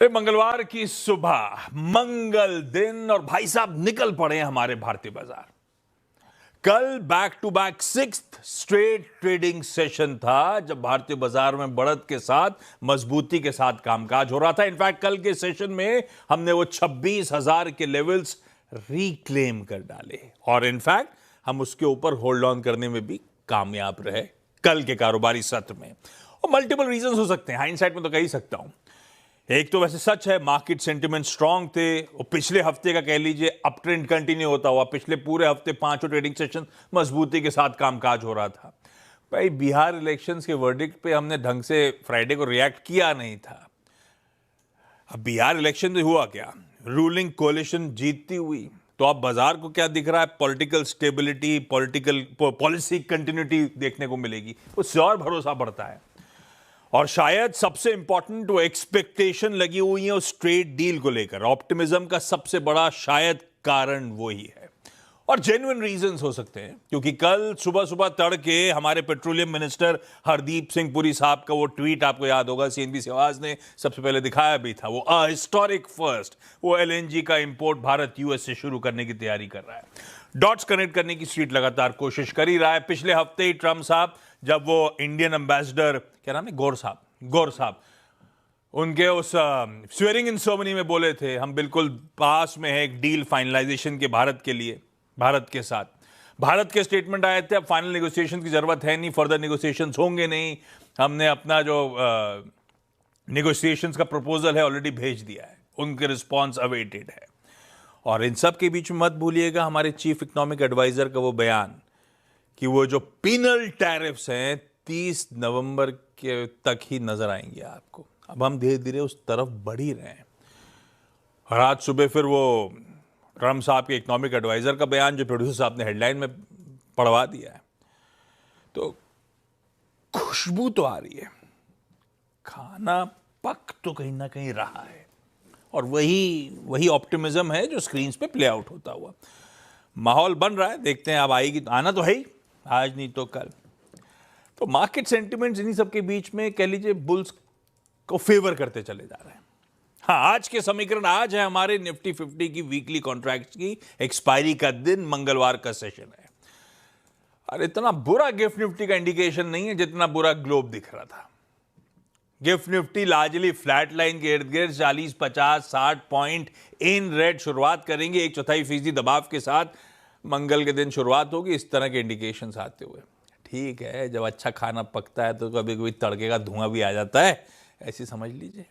मंगलवार की सुबह मंगल दिन और भाई साहब निकल पड़े हैं हमारे भारतीय बाजार। कल back to back sixth straight trading session था जब भारतीय बाजार में बढ़त के साथ मजबूती के साथ कामकाज हो रहा था। इनफैक्ट कल के सेशन में हमने वो 26,000 के लेवल्स रिक्लेम कर डाले और इनफैक्ट हम उसके ऊपर होल्ड ऑन करने में भी कामयाब रहे कल के कारोबारी सत्र में। और मल्टीपल रीजंस हो सकते हैं, हाइंडसाइट में तो कह ही सकता हूं। एक तो वैसे सच है मार्केट सेंटिमेंट स्ट्रांग थे और पिछले हफ्ते का कह लीजिए अप ट्रेंड कंटिन्यू होता हुआ पिछले पूरे हफ्ते पांचों ट्रेडिंग सेशन मजबूती के साथ कामकाज हो रहा था। भाई बिहार इलेक्शंस के वर्डिक्ट पे हमने ढंग से फ्राइडे को रिएक्ट किया नहीं था। अब बिहार इलेक्शन में हुआ क्या, रूलिंग कोalition जीतती हुई, तो अब बाजार को क्या दिख रहा है, पॉलिटिकल स्टेबिलिटी, पॉलिसी कंटिन्यूटी देखने को मिलेगी, उससे और भरोसा बढ़ता है। और शायद सबसे इंपॉर्टेंट वो एक्सपेक्टेशन लगी हुई है उस ट्रेड डील को लेकर, ऑप्टिमिज्म का सबसे बड़ा शायद कारण वो ही है। और जेन्युइन रीजंस हो सकते हैं क्योंकि कल सुबह सुबह तड़के हमारे पेट्रोलियम मिनिस्टर हरदीप सिंह पुरी साहब का वो ट्वीट आपको याद होगा, CNBC आवाज ने सबसे पहले दिखाया भी था, वो हिस्टोरिक फर्स्ट, वो LNG का इंपोर्ट भारत US से शुरू करने की तैयारी कर रहा है। डॉट्स कनेक्ट करने की स्ट्रीट लगातार कोशिश कर ही रहा है। पिछले हफ्ते ही ट्रंप साहब जब वो इंडियन एम्बेसडर, क्या नाम है, गौर साहब उनके उस स्वेरिंग इन सेरेमनी में बोले थे हम बिल्कुल पास में है एक डील फाइनलाइजेशन के भारत के लिए, भारत के साथ। भारत के स्टेटमेंट आए थे अब फाइनल नेगोशिएशन की जरूरत है नहीं, फर्दर नेगोशिएशंस होंगे नहीं, हमने अपना जो नेगोशिएशंस का प्रपोजल है ऑलरेडी भेज दिया है, उनके रिस्पॉन्स अवेटेड है। और इन सब के बीच में मत भूलिएगा हमारे चीफ इकोनॉमिक एडवाइजर का वो बयान कि वो जो पीनल टैरिफ्स हैं 30 नवंबर के तक ही नजर आएंगे आपको। अब हम धीरे धीरे उस तरफ बढ़ ही रहे हैं। और आज सुबह फिर वो ट्रम्प साहब के इकोनॉमिक एडवाइजर का बयान जो प्रोड्यूसर साहब ने हेडलाइन में पढ़वा दिया है, तो खुशबू तो आ रही है, खाना पक तो कहीं ना कहीं रहा है और वही ऑप्टिमिज्म है जो स्क्रीन्स पे प्ले आउट होता हुआ माहौल बन रहा है। देखते हैं अब आएगी, आना तो है ही, आज नहीं तो कल। तो मार्केट सेंटिमेंट्स इन्हीं सबके बीच में कह लीजिए बुल्स को फेवर करते चले जा रहे हैं। हाँ, आज के समीकरण, आज है हमारे निफ्टी 50 की वीकली कॉन्ट्रैक्ट्स की एक्सपायरी का दिन, मंगलवार का सेशन है। और इतना बुरा गिफ्ट निफ्टी का इंडिकेशन नहीं है जितना बुरा ग्लोब दिख रहा था। Gift Nifty largely flat line के इर्द गिर्द 40, 50, 60 पॉइंट इन रेड शुरुआत करेंगे, 1/4% दबाव के साथ मंगल के दिन शुरुआत होगी, इस तरह के इंडिकेशंस आते हुए। ठीक है, जब अच्छा खाना पकता है तो कभी कभी तड़के का धुआं भी आ जाता है, ऐसी समझ लीजिए।